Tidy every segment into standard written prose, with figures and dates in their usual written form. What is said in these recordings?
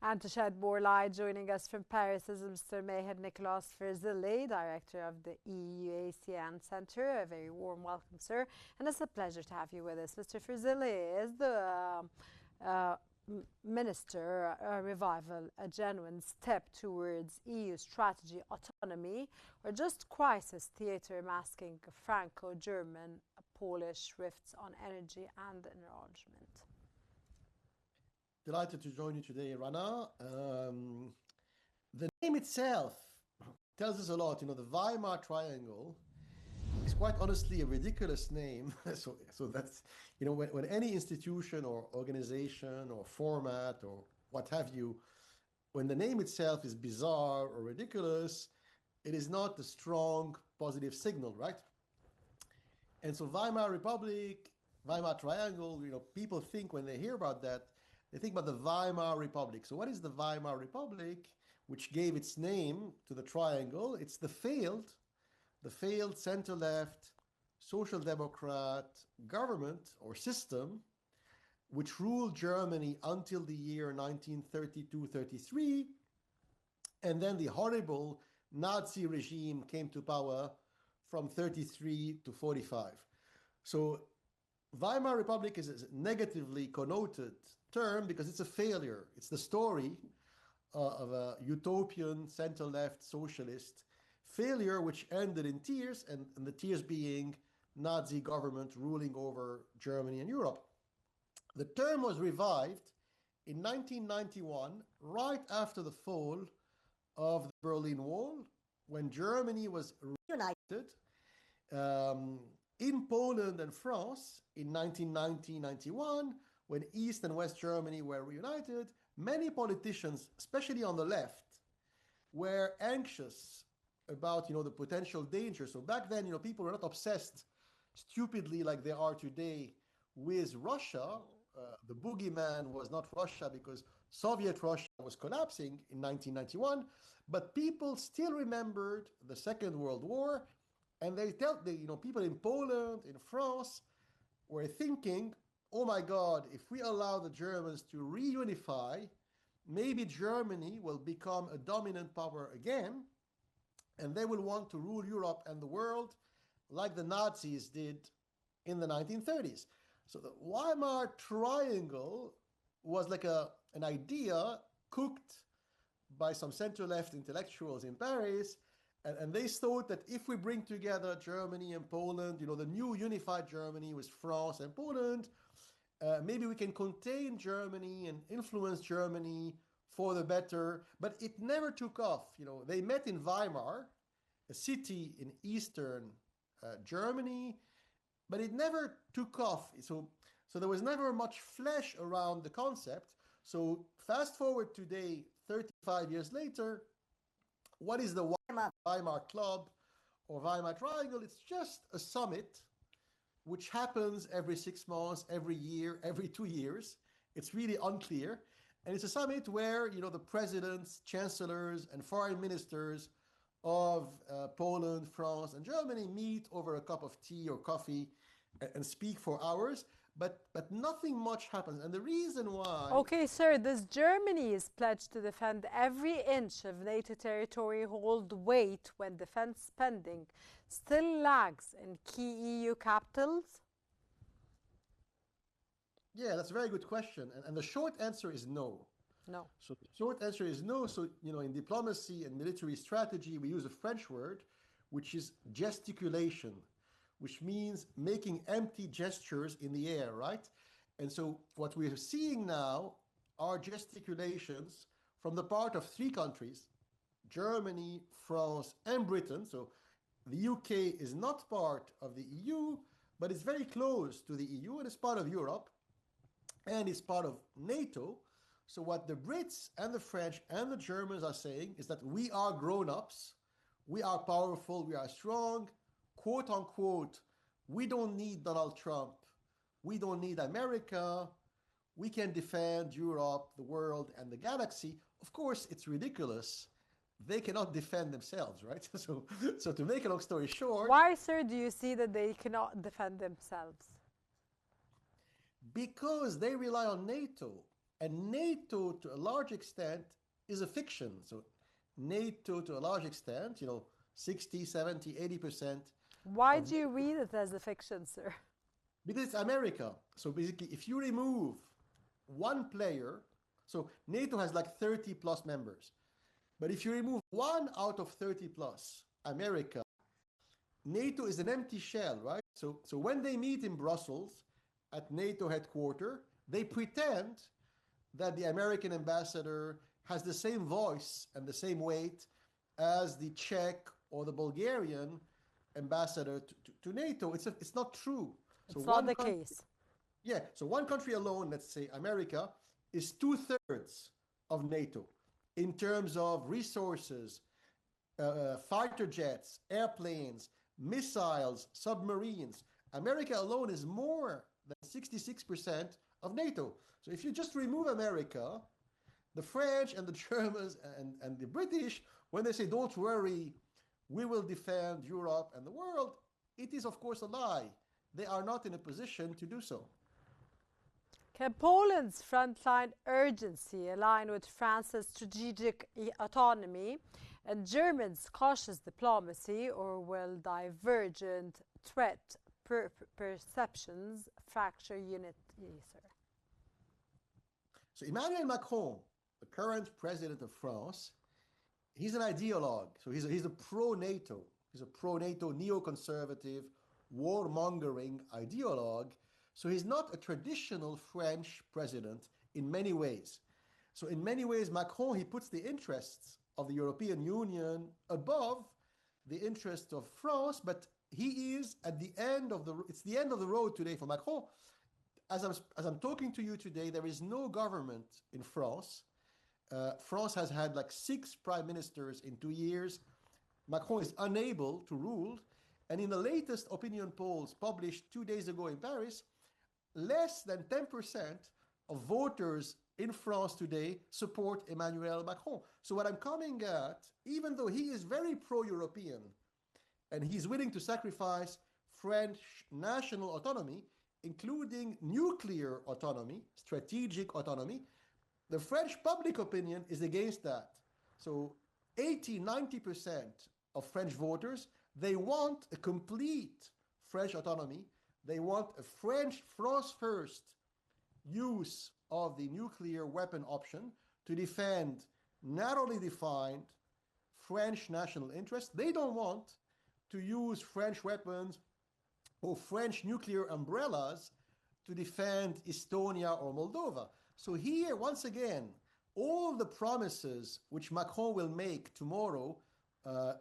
And to shed more light, joining us from Paris is Mr. Maher Nicholas Firzli, Director of the EU ASEAN Center. A very warm welcome, sir. And it's a pleasure to have you with us. Mr. Firzli, is the Minister revival a genuine step towards EU strategy autonomy, or just crisis theatre masking Franco-German Polish rifts on energy and enlargement? Delighted to join you today, Rana. The name itself tells us a lot. You know, the Weimar Triangle is quite honestly a ridiculous name. so that's, you know, when any institution or organization or format or what have you, when the name itself is bizarre or ridiculous, it is not a strong positive signal, right? And so Weimar Republic, Weimar Triangle, you know, people think when they hear about that, they think about the Weimar Republic. So what is the Weimar Republic, which gave its name to the triangle? It's the failed center-left social democrat government or system which ruled Germany until the year 1932-33, and then the horrible Nazi regime came to power from 33 to 45. So Weimar Republic is a negatively connoted term because it's a failure. It's the story of a utopian center-left socialist failure which ended in tears, and the tears being Nazi government ruling over Germany and Europe. The term was revived in 1991, right after the fall of the Berlin Wall, when Germany was reunited in Poland and France in 1990-91, when East and West Germany were reunited. Many politicians, especially on the left, were anxious about, you know, the potential danger. So back then, you know, people were not obsessed stupidly like they are today with Russia. The boogeyman was not Russia because Soviet Russia was collapsing in 1991, but people still remembered the Second World War, and people in Poland, in France, were thinking, oh my God, if we allow the Germans to reunify, maybe Germany will become a dominant power again, and they will want to rule Europe and the world like the Nazis did in the 1930s. So the Weimar Triangle was like an idea cooked by some center-left intellectuals in Paris, and they thought that if we bring together Germany and Poland, you know, the new unified Germany with France and Poland, maybe we can contain Germany and influence Germany for the better. But it never took off. You know, they met in Weimar, a city in eastern Germany, but it never took off. So there was never much flesh around the concept. So fast forward today, 35 years later, what is the Weimar Club or Weimar Triangle? It's just a summit which happens every 6 months, every year, every 2 years. It's really unclear. And it's a summit where, you know, the presidents, chancellors, and foreign ministers of Poland, France, and Germany meet over a cup of tea or coffee and speak for hours. But nothing much happens. And the reason why... Okay, sir, does Germany is pledged to defend every inch of NATO territory hold weight when defense spending still lags in key EU capitals? Yeah, that's a very good question. And the short answer is no. No. So the short answer is no. So, you know, in diplomacy and military strategy, we use a French word, which is gesticulation, which means making empty gestures in the air, right? And so what we're seeing now are gesticulations from the part of 3 countries, Germany, France, and Britain. So the UK is not part of the EU, but it's very close to the EU, and it's part of Europe, and it's part of NATO. So what the Brits and the French and the Germans are saying is that we are grown-ups, we are powerful, we are strong, quote unquote, we don't need Donald Trump, we don't need America, we can defend Europe, the world, and the galaxy. Of course, it's ridiculous. They cannot defend themselves, right? So to make a long story short... Why, sir, do you see that they cannot defend themselves? Because they rely on NATO. And NATO, to a large extent, is a fiction. So NATO, to a large extent, 60, 70, 80%. Why do you read it as a fiction, sir? Because it's America. So basically, if you remove one player, so NATO has like 30 plus members. But if you remove one out of 30 plus, America, NATO is an empty shell, right? So when they meet in Brussels at NATO headquarters, they pretend that the American ambassador has the same voice and the same weight as the Czech or the Bulgarian ambassador to NATO. It's not true. It's not the case. Yeah, so one country alone, let's say America, is 2/3 of NATO in terms of resources, fighter jets, airplanes, missiles, submarines. America alone is more than 66% of NATO. So if you just remove America, the French and the Germans and the British, when they say, don't worry, we will defend Europe and the world, it is, of course, a lie. They are not in a position to do so. Can Poland's frontline urgency align with France's strategic autonomy and Germany's cautious diplomacy, or will divergent threat perceptions fracture unity, sir? So Emmanuel Macron, the current president of France, he's an ideologue. So he's a pro-NATO. He's a pro-NATO neoconservative, warmongering ideologue. So he's not a traditional French president in many ways. So in many ways, Macron, he puts the interests of the European Union above the interests of France, but he is at the end of it's the end of the road today for Macron. As I'm talking to you today, there is no government in France. France has had like 6 prime ministers in 2 years. Macron is unable to rule. And in the latest opinion polls published 2 days ago in Paris, less than 10% of voters in France today support Emmanuel Macron. So what I'm coming at, even though he is very pro-European and he's willing to sacrifice French national autonomy, including nuclear autonomy, strategic autonomy, the French public opinion is against that. So 80-90% of French voters, they want a complete French autonomy. They want a France first use of the nuclear weapon option to defend narrowly defined French national interests. They don't want to use French weapons or French nuclear umbrellas to defend Estonia or Moldova. So here, once again, all the promises which Macron will make tomorrow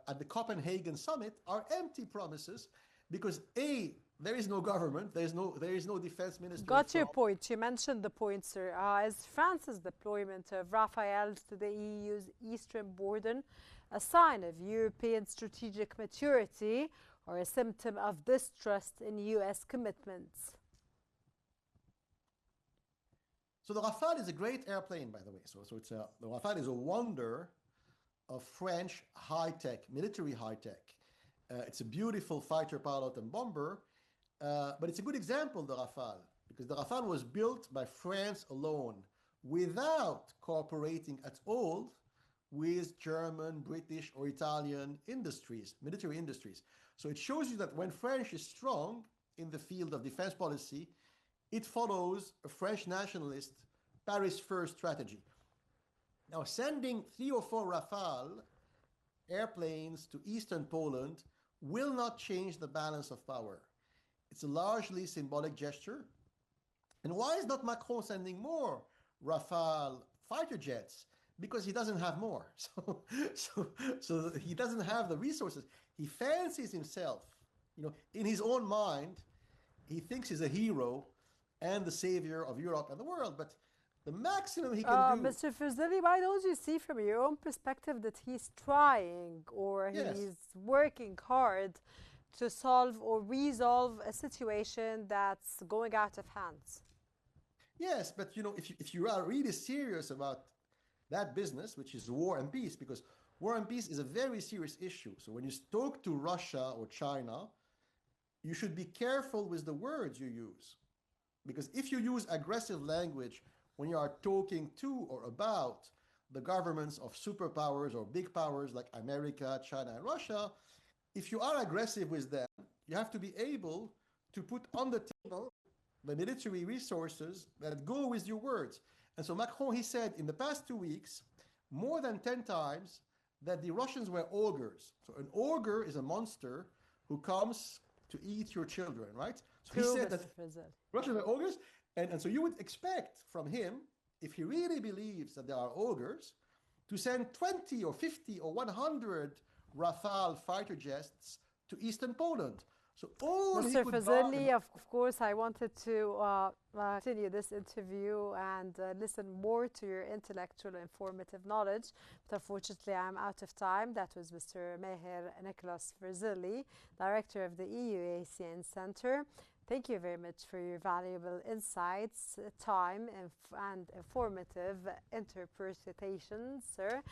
at the Copenhagen summit are empty promises because A, there is no government, there is no defense minister. Got your point. You mentioned the point, sir. Is France's deployment of Rafales to the EU's eastern border a sign of European strategic maturity or a symptom of distrust in US commitments? So the Rafale is a great airplane, by the way. So the Rafale is a wonder of French high-tech, military high-tech. It's a beautiful fighter pilot and bomber, but it's a good example, the Rafale, because the Rafale was built by France alone without cooperating at all with German, British, or Italian industries, military industries. So it shows you that when France is strong in the field of defense policy, it follows a French nationalist Paris first strategy. Now, sending 3 or 4 Rafale airplanes to eastern Poland will not change the balance of power. It's a largely symbolic gesture. And why is not Macron sending more Rafale fighter jets? Because he doesn't have more. So he doesn't have the resources. He fancies himself, in his own mind, he thinks he's a hero and the savior of Europe and the world. But the maximum he can do... Mr. Firzli, why don't you see from your own perspective that he's trying or he's working hard to solve or resolve a situation that's going out of hands? Yes, but if you are really serious about that business, which is war and peace, because war and peace is a very serious issue. So when you talk to Russia or China, you should be careful with the words you use. Because if you use aggressive language when you are talking to or about the governments of superpowers or big powers like America, China, and Russia, if you are aggressive with them, you have to be able to put on the table the military resources that go with your words. And so Macron, he said in the past 2 weeks, more than 10 times, that the Russians were ogres. So an ogre is a monster who comes to eat your children, right? So he said that Russians were ogres, and so you would expect from him, if he really believes that there are ogres, to send 20 or 50 or 100 Rafale fighter jets to eastern Poland. So all Mr. Firzli, of course, I wanted to continue this interview and listen more to your intellectual and informative knowledge, but unfortunately I'm out of time. That was Mr. Maher Nicholas Firzli, Director of the EU ASEAN Center. Thank you very much for your valuable insights, time, and informative interpretations, sir.